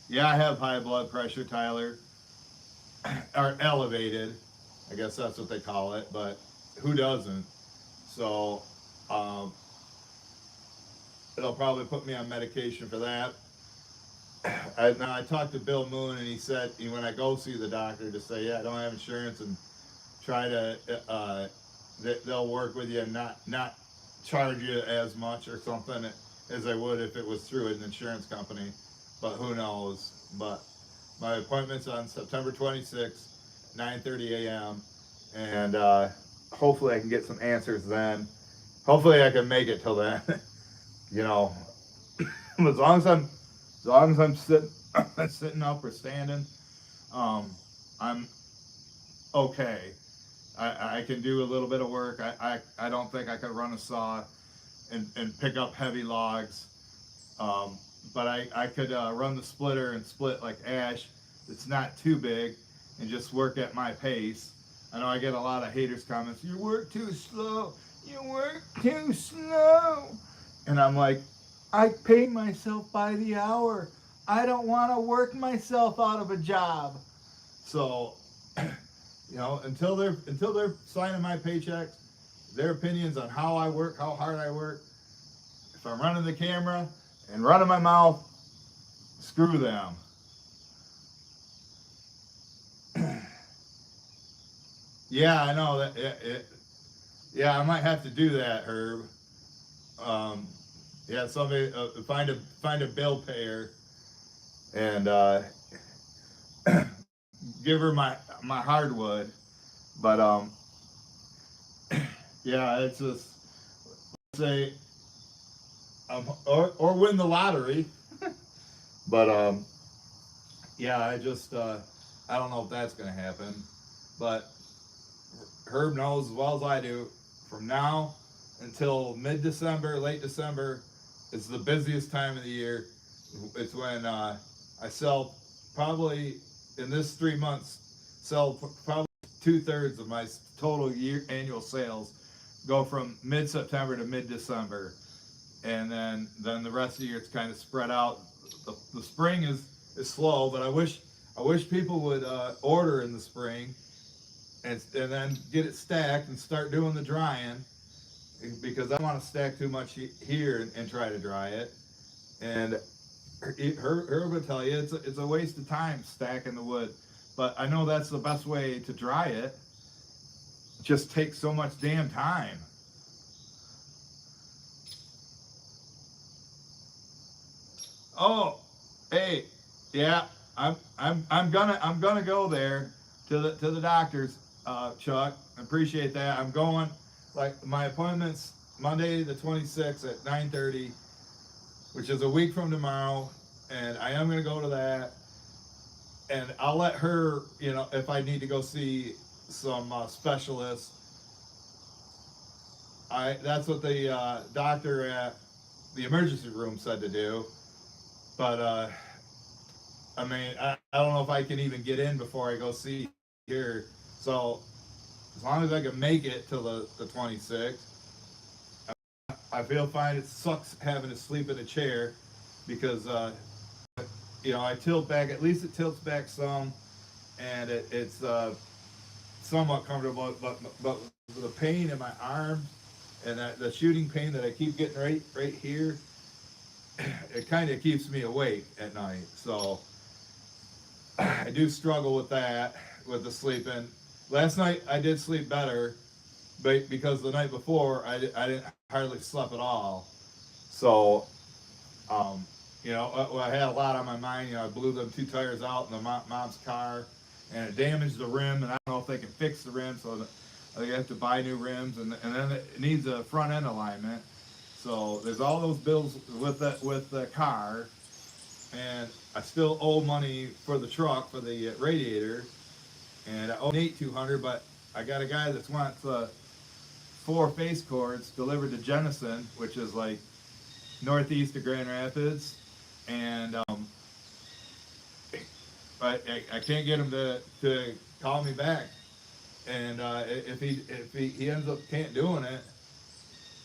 Yeah, I have high blood pressure, Tyler, or elevated. I guess that's what they call it. But who doesn't? So um, it'll probably put me on medication for that. Now I talked to Bill Moon, and he said when I go see the doctor, to say, yeah, I don't have insurance, and try to they'll work with you and not charge you as much or something as they would if it was through an insurance company. But who knows? But my appointment's on September 26th, 9:30 a.m. and hopefully I can get some answers then. Hopefully I can make it till then. you know, as long as I'm sitting up or standing, I'm okay. I can do a little bit of work. I don't think I could run a saw and pick up heavy logs. But I could run the splitter and split like ash. It's not too big, and just work at my pace. I know I get a lot of haters comments. You work too slow. You work too slow. And I'm like, I pay myself by the hour. I don't want to work myself out of a job. So, until they're signing my paychecks, their opinions on how I work, how hard I work. If I'm running the camera and running my mouth, screw them. Yeah, I know that. Yeah, I might have to do that, Herb. Yeah, somebody find a bill payer and give her my hardwood. But yeah, it's just say or win the lottery. But yeah, I don't know if that's gonna happen. But Herb knows as well as I do. From now until mid-December, late December, it's the busiest time of the year. It's when I sell probably in this 3 months, sell probably 2/3 of my total annual sales go from mid-September to mid-December, and then the rest of the year it's kind of spread out. The spring is slow, but I wish people would order in the spring and then get it stacked and start doing the drying, because I don't want to stack too much here and try to dry it. And Herb will tell you it's a waste of time stacking the wood, but I know that's the best way to dry it. It just takes so much damn time. Oh, hey, yeah, I'm gonna go there to the doctor's, Chuck. I appreciate that. I'm going. Like, my appointment's Monday the 26th at 9:30, which is a week from tomorrow, and I am gonna go to that. And I'll let her, if I need to go see some specialists. That's what the doctor at the emergency room said to do. But I mean, I don't know if I can even get in before I go see here. So as long as I can make it till the 26th, I feel fine. It sucks having to sleep in a chair because I tilt back. At least it tilts back some, and it's somewhat comfortable. But the pain in my arms and the shooting pain that I keep getting right here, it kind of keeps me awake at night. So I do struggle with that, with the sleeping. Last night I did sleep better, but because the night before I didn't hardly sleep at all. So you know, well, I had a lot on my mind. You know, I blew them 2 tires out in the mom's car, and it damaged the rim, and I don't know if they can fix the rim, so they have to buy new rims, and then it needs a front end alignment. So there's all those bills with the car, and I still owe money for the truck for the radiator, and I owe Nate 200, but I got a guy that wants 4 face cords delivered to Jenison, which is like northeast of Grand Rapids, and I can't get him to call me back. And if he ends up can't doing it,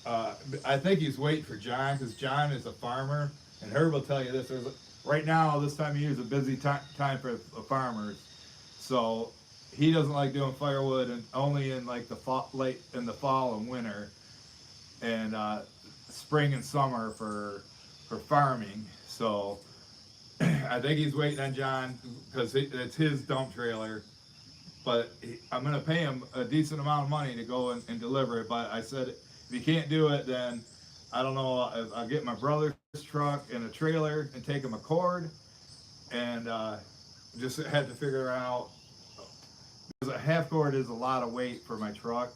I think he's waiting for John, because John is a farmer, and Herb will tell you this. Right now, this time of year is a busy time for farmers, so he doesn't like doing firewood, and only in like the fall, late in the fall and winter, and spring and summer for farming. So I think he's waiting on John, because it's his dump trailer. But I'm going to pay him a decent amount of money to go and deliver it. But I said, if he can't do it, then I don't know. I'll get my brother's truck and a trailer and take him a cord, and just had to figure out, because a half cord is a lot of weight for my truck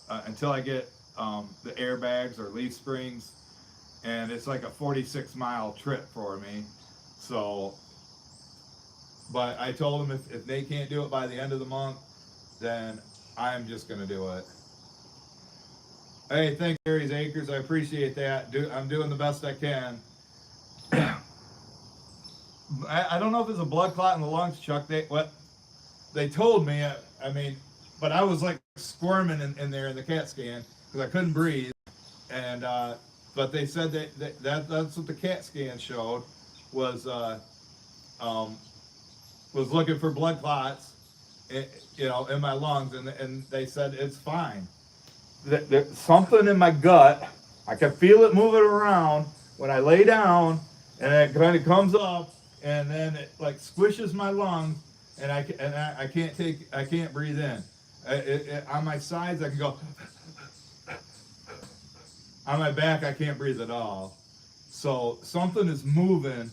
until I get the airbags or leaf springs, and it's like a 46-mile trip for me. So, but I told him if they can't do it by the end of the month, then I'm just going to do it. Hey, thanks, Gary's Acres. I appreciate that. I'm doing the best I can. I don't know if it's a blood clot in the lungs, Chuck. They told me, I mean, but I was like squirming in there in the CAT scan because I couldn't breathe. And but they said that's what the CAT scan showed was looking for blood clots, you know, in my lungs, and they said it's fine. There's something in my gut. I can feel it moving around when I lay down, and it kind of comes up, and then it like squishes my lungs, and I can't breathe in. On my sides I can go. On my back I can't breathe at all. So something is moving,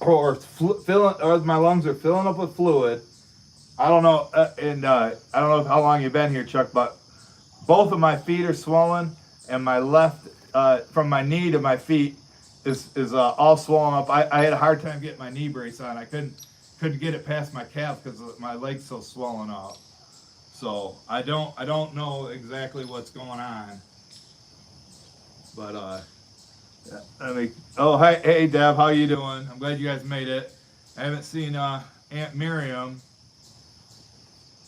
or my lungs are filling up with fluid. I don't know, and I don't know how long you've been here, Chuck, but both of my feet are swollen, and my left, from my knee to my feet, is all swollen up. I had a hard time getting my knee brace on. I couldn't get it past my calf because my leg's so swollen up. So I don't know exactly what's going on, but yeah, oh, hey Deb, how you doing? I'm glad you guys made it. I haven't seen Aunt Miriam.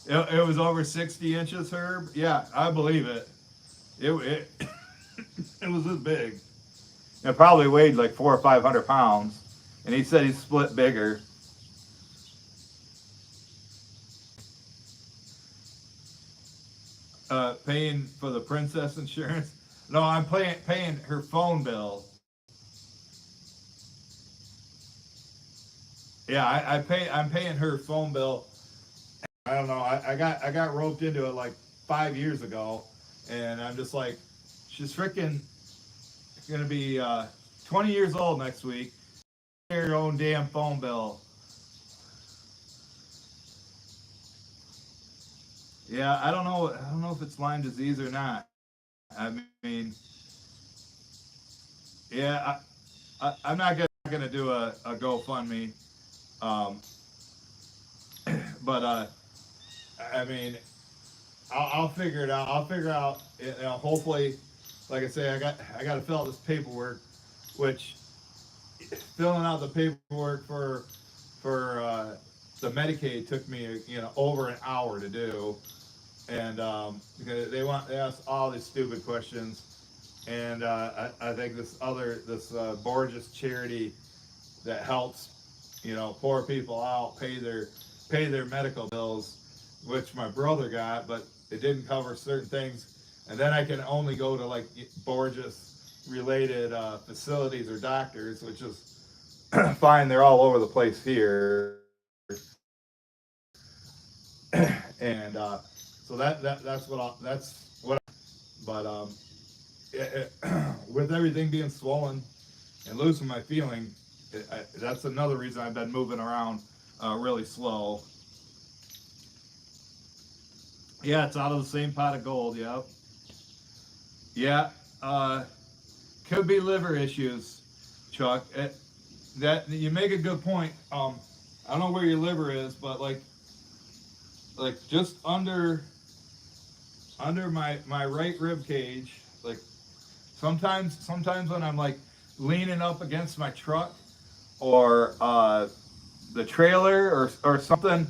It was over 60 inches, Herb. Yeah, I believe it. It it was this big. It probably weighed like 400 or 500 pounds, and he said he split bigger. Paying for the princess insurance. No, I'm paying her phone bill. Yeah, I'm paying her phone bill. I don't know. I got roped into it like 5 years ago, and I'm just like, she's freaking gonna be 20 years old next week. Pay your own damn phone bill. Yeah, I don't know. I don't know if it's Lyme disease or not. I mean, yeah, I'm not gonna do a GoFundMe, um, but I mean, I'll figure it out. I'll figure out. You know, hopefully, like I say, I got to fill out this paperwork, which filling out the paperwork for the Medicaid took me over an hour to do, and because they ask all these stupid questions, and I think this Borges charity that helps poor people out pay their medical bills, which my brother got, but it didn't cover certain things, and then I can only go to like Borges related facilities or doctors, which is fine. They're all over the place here, and so that's what. But with everything being swollen, and losing my feeling. That's another reason I've been moving around really slow. Yeah, it's out of the same pot of gold. Yep. Yeah. Uh, could be liver issues, Chuck. That you make a good point. I don't know where your liver is, but like just under my right rib cage. Like sometimes when I'm like leaning up against my truck or the trailer or something,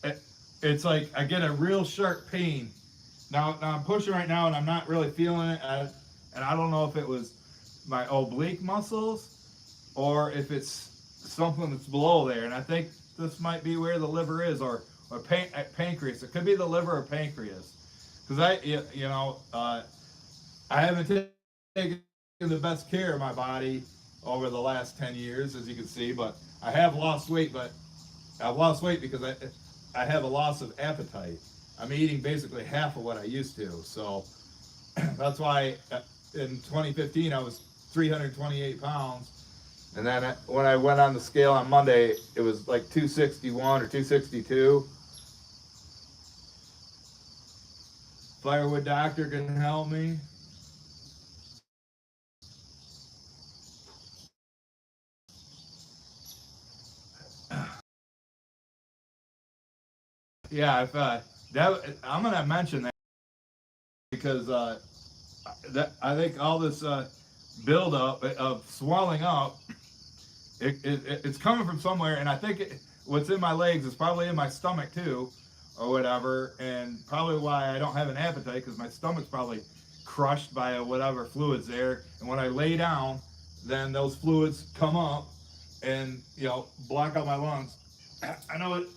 it, it's like I get a real sharp pain. Now I'm pushing right now and I'm not really feeling it. And I don't know if it was my oblique muscles or if it's something that's below there. And I think this might be where the liver is, or pancreas. It could be the liver or pancreas, because I haven't taken the best care of my body over the last 10 years, as you can see. But I have lost weight, but I've lost weight because I have a loss of appetite. I'm eating basically half of what I used to. So that's why in 2015 I was 328 pounds. And then when I went on the scale on Monday, it was like 261 or 262. Firewood doctor can help me. Yeah, if I'm gonna mention that because that I think all this buildup of swelling up, it's coming from somewhere, and I think what's in my legs is probably in my stomach too, or whatever, and probably why I don't have an appetite because my stomach's probably crushed by whatever fluids there, and when I lay down, then those fluids come up and block out my lungs. I know it,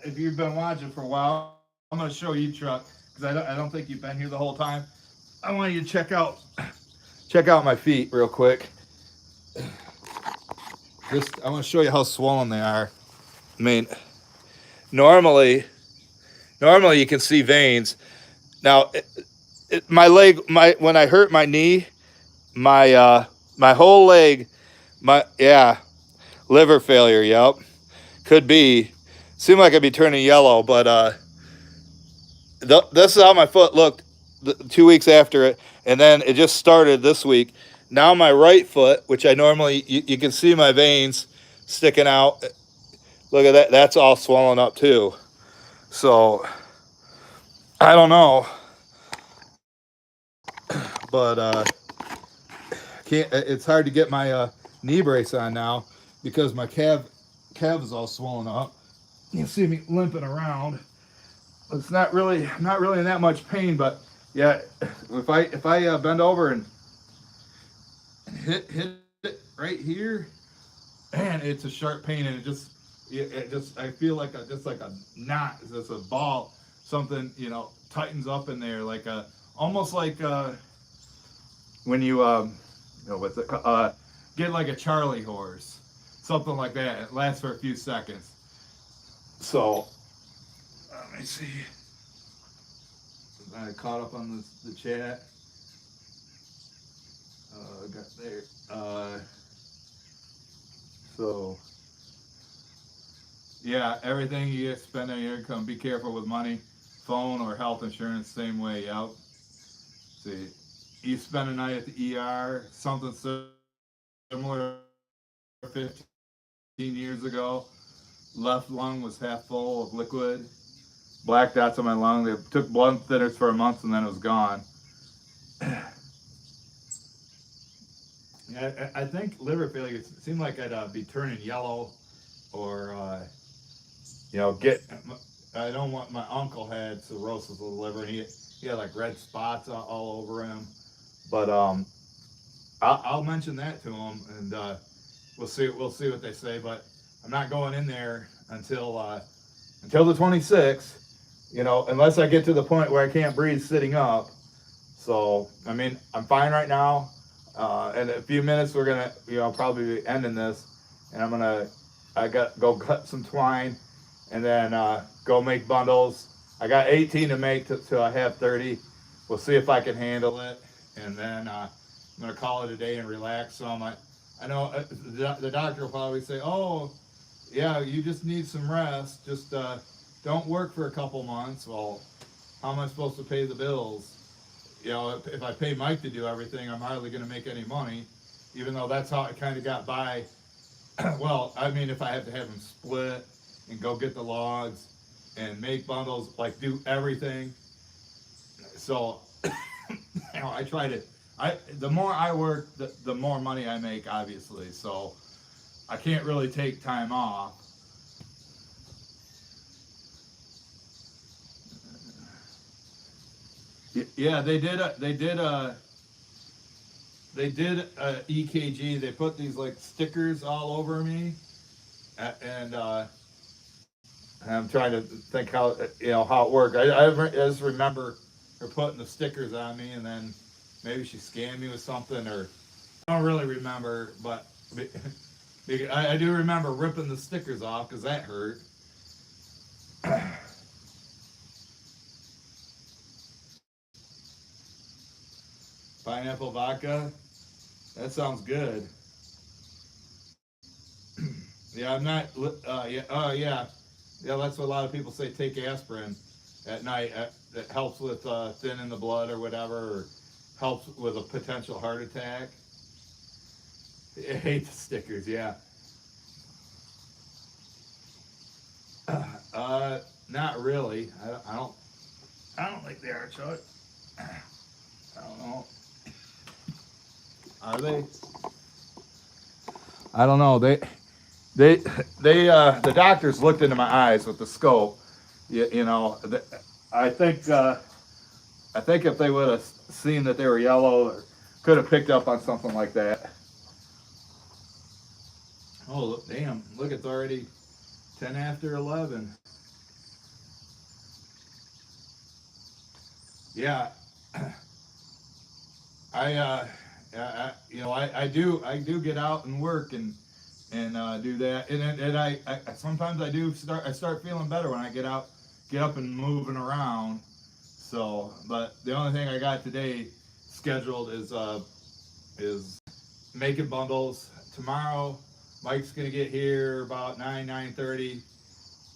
if you've been watching for a while, I'm going to show you, Chuck, because I don't think you've been here the whole time. I want you to check out my feet real quick. Just I want to show you how swollen they are. I mean, normally normally you can see veins. Now, my leg, my when I hurt my knee, my whole leg, my yeah, liver failure. Yep, could be. Seemed like I'd be turning yellow, but this is how my foot looked 2 weeks after it, and then it just started this week. Now my right foot, which I normally you can see my veins sticking out. Look at that; that's all swollen up too. So I don't know, but can't. It's hard to get my knee brace on now because my calf is all swollen up. You can see me limping around. It's not really I'm not really in that much pain, but yeah, if I bend over and hit it right here, man, it's a sharp pain, and it just I feel like just like a knot, it's just a ball, something tightens up in there, like a almost like when what's it get like a Charlie horse, something like that. It lasts for a few seconds. So let me see. I caught up on the chat. Got there. So yeah, everything you spend on your income, be careful with money, phone or health insurance, same way. Yep. See, you spend a night at the ER, something similar 15 years ago. Left lung was half full of liquid. Black dots on my lung. They took blood thinners for a month and then it was gone. Yeah, I think liver failure seemed like I'd be turning yellow, or get. I don't want my uncle had cirrhosis of the liver, and he had like red spots all over him. But I'll mention that to him, and we'll see what they say. But I'm not going in there until the 26th. Unless I get to the point where I can't breathe sitting up. So I mean, I'm fine right now. In a few minutes, we're gonna, probably be ending this, and I got go cut some twine, and then go make bundles. I got 18 to make till I have 30. We'll see if I can handle it, and then I'm gonna call it a day and relax some. I know the doctor will probably say, oh, yeah, you just need some rest. Just don't work for a couple months. Well, how am I supposed to pay the bills? You know, if I pay Mike to do everything, I'm hardly going to make any money, even though that's how I kind of got by. Well, I mean, if I have to have him split and go get the logs and make bundles, like do everything. So, you know, I try to, the more I work, the more money I make, obviously. So I can't really take time off. Yeah, they did a EKG. They put these like stickers all over me, and I'm trying to think how how it worked. I just remember her putting the stickers on me, and then maybe she scanned me with something, or I don't really remember, but I do remember ripping the stickers off because that hurt. Pineapple vodka, that sounds good. Yeah, I'm not. Yeah, oh yeah, yeah. That's what a lot of people say. Take aspirin at night. That helps with thinning the blood or whatever, or helps with a potential heart attack. I hate the stickers. Yeah. Not really. I don't like the artichoke. I don't know. Are they? I don't know. They, the doctors looked into my eyes with the scope. You know, I think, I think if they would have seen that they were yellow, could have picked up on something like that. Oh, damn! Look, it's already 10 after 11. Yeah, I, I do get out and work and do that, and I sometimes I start feeling better when I get up and moving around. So, but the only thing I got today scheduled is making bundles tomorrow. Mike's gonna get here about 9:30.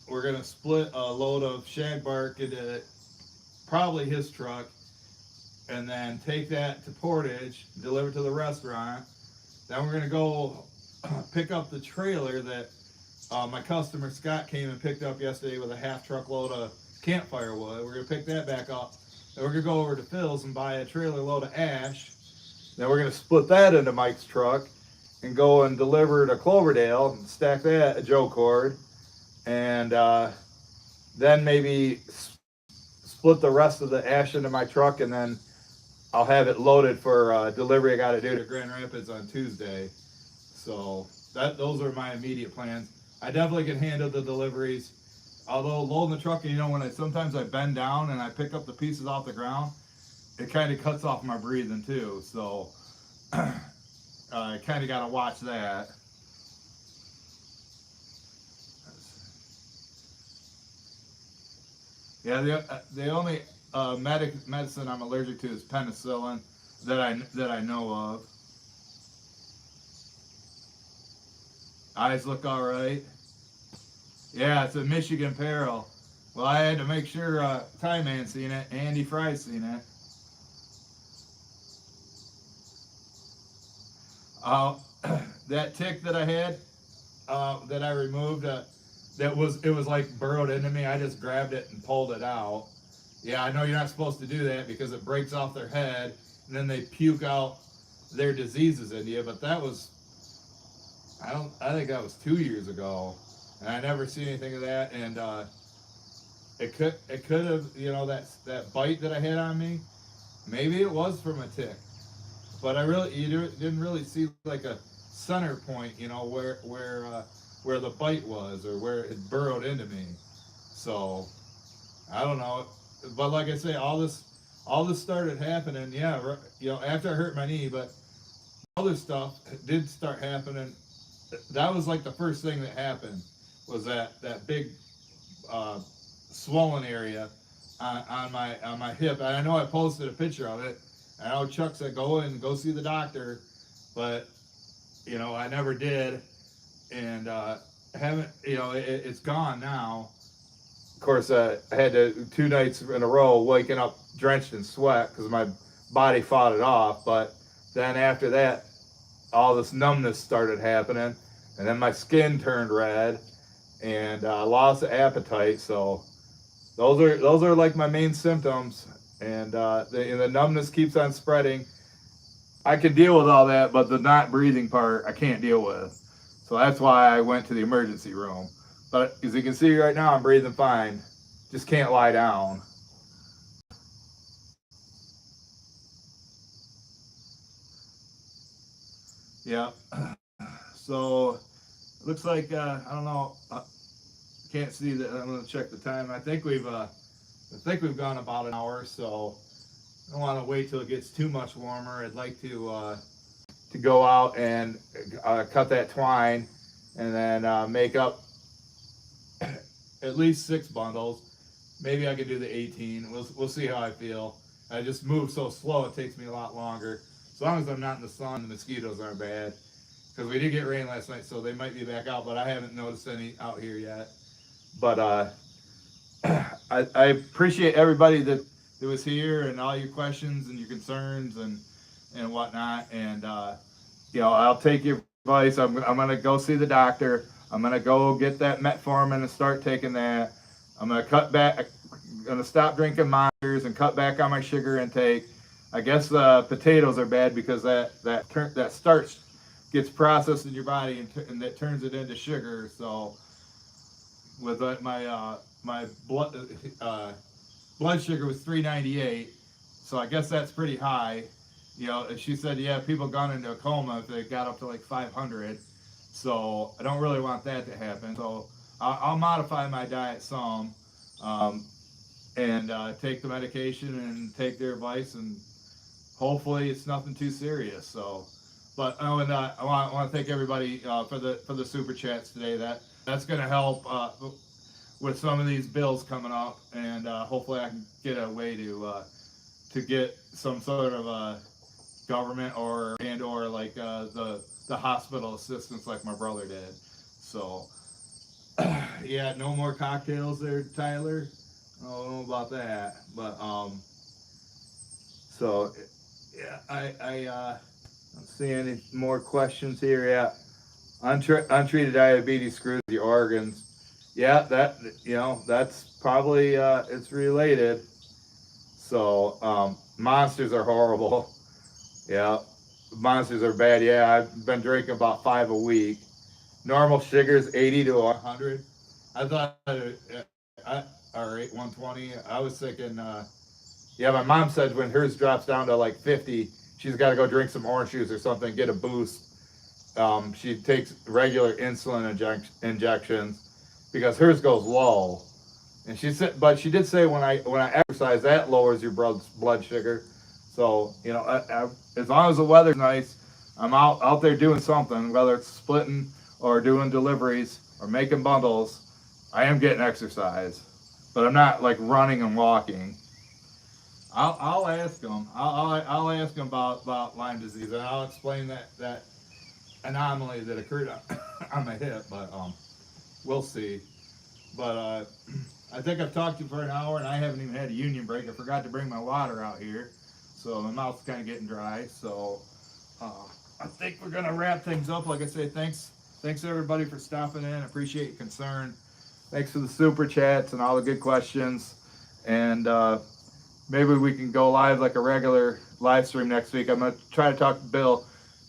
We're gonna split a load of shag bark into probably his truck, and then take that to Portage, deliver it to the restaurant. Then we're gonna go pick up the trailer that my customer Scott came and picked up yesterday with a half truckload of campfire wood. We're gonna pick that back up. Then we're gonna go over to Phil's and buy a trailer load of ash. Then we're gonna split that into Mike's truck and go and deliver to Cloverdale and stack that at Joe Cord. And then maybe split the rest of the ash into my truck, and then I'll have it loaded for delivery I got to do to Grand Rapids on Tuesday. So those are my immediate plans. I definitely can handle the deliveries. Although loading the truck, when sometimes I bend down and I pick up the pieces off the ground, it kind of cuts off my breathing too. So I kind of got to watch that. Yeah, the only medicine I'm allergic to is penicillin that I know of. Eyes look all right. Yeah, it's a Michigan Peril. Well, I had to make sure Ty Man seen it, Andy Fry's seen it. Uh, that tick that I had, that I removed, it was like burrowed into me. I just grabbed it and pulled it out. Yeah, I know you're not supposed to do that because it breaks off their head and then they puke out their diseases into you. But that was, I think that was 2 years ago, and I never seen anything of that. And it could have, that bite that I had on me, maybe it was from a tick. But didn't really see like a center point, where the bite was or where it burrowed into me. So I don't know, but like I say, all this started happening. Yeah, after I hurt my knee, but other stuff did start happening. That was like the first thing that happened was that big uh, swollen area on my hip. And I know I posted a picture of it. I know Chuck said go see the doctor, but you know I never did, and haven't. You know it's gone now. Of course, I had to 2 nights in a row waking up drenched in sweat because my body fought it off. But then after that, all this numbness started happening, and then my skin turned red, and lost appetite. So those are like my main symptoms, and the numbness keeps on spreading. I can deal with all that, but the not breathing part I can't deal with. So that's why I went to the emergency room. But as you can see right now, I'm breathing fine. Just can't lie down. Yeah. So it looks like I don't know. Can't see that. I'm gonna check the time. I think we've gone about an hour. So I don't want to wait till it gets too much warmer. I'd like to go out and cut that twine, and then make up at least 6 bundles. Maybe I can do the 18. We'll see how I feel. I just move so slow, it takes me a lot longer. As long as I'm not in the sun, the mosquitoes aren't bad. Because we did get rain last night, so they might be back out, but I haven't noticed any out here yet. But I appreciate everybody that was here and all your questions and your concerns and whatnot. And you know, I'll take your advice. I'm gonna go see the doctor. I'm gonna go get that metformin and start taking that. I'm gonna cut back. I'm gonna stop drinking Monsters and cut back on my sugar intake. I guess the potatoes are bad because that starch gets processed in your body and that turns it into sugar. So with my blood sugar was 398, so I guess that's pretty high. You know, she said, yeah, people gone into a coma if they got up to like 500. So I don't really want that to happen. So I'll modify my diet some, and take the medication and take their advice, and hopefully it's nothing too serious. So, but I want to thank everybody for the super chats today. That's going to help with some of these bills coming up, and hopefully I can get a way to get some sort of government or like the hospital assistance like my brother did. So yeah, no more cocktails there, Tyler. I don't know about that, but so yeah, I don't see any more questions here. Yeah, untreated diabetes screws your organs. Yeah, that, you know, that's probably it's related. So Monsters are horrible. Yeah, Monsters are bad. Yeah, I've been drinking about 5 a week. Normal sugar's 80 to 100. I thought, or 120. I was thinking, yeah, my mom said when hers drops down to like 50, she's got to go drink some orange juice or something, get a boost. She takes regular insulin injections because hers goes low. And she said, but she did say when I exercise, that lowers your blood sugar. So, you know, as long as the weather's nice, I'm out there doing something, whether it's splitting or doing deliveries or making bundles. I am getting exercise, but I'm not like running and walking. I'll ask them. I'll ask them about Lyme disease, and I'll explain that anomaly that occurred on my hip. But we'll see. But I think I've talked to you for an hour, and I haven't even had a union break. I forgot to bring my water out here, so my mouth's kind of getting dry. So I think we're gonna wrap things up. Like I say, thanks everybody for stopping in. I appreciate your concern. Thanks for the super chats and all the good questions. And maybe we can go live like a regular live stream next week. I'm gonna try to talk to Bill,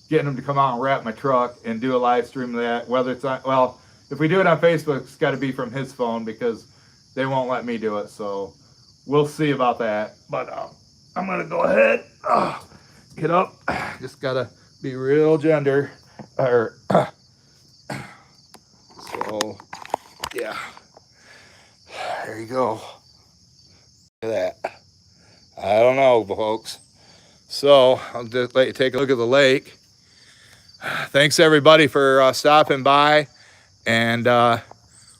getting him to come out and wrap my truck and do a live stream of that. Whether it's on, well, if we do it on Facebook, it's got to be from his phone because they won't let me do it. So we'll see about that. But I'm gonna go ahead, get up. Just gotta be real gender. Or so yeah. There you go. Look at that. I don't know, folks. So I'll just let you take a look at the lake. Thanks everybody for stopping by, and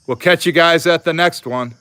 we'll catch you guys at the next one.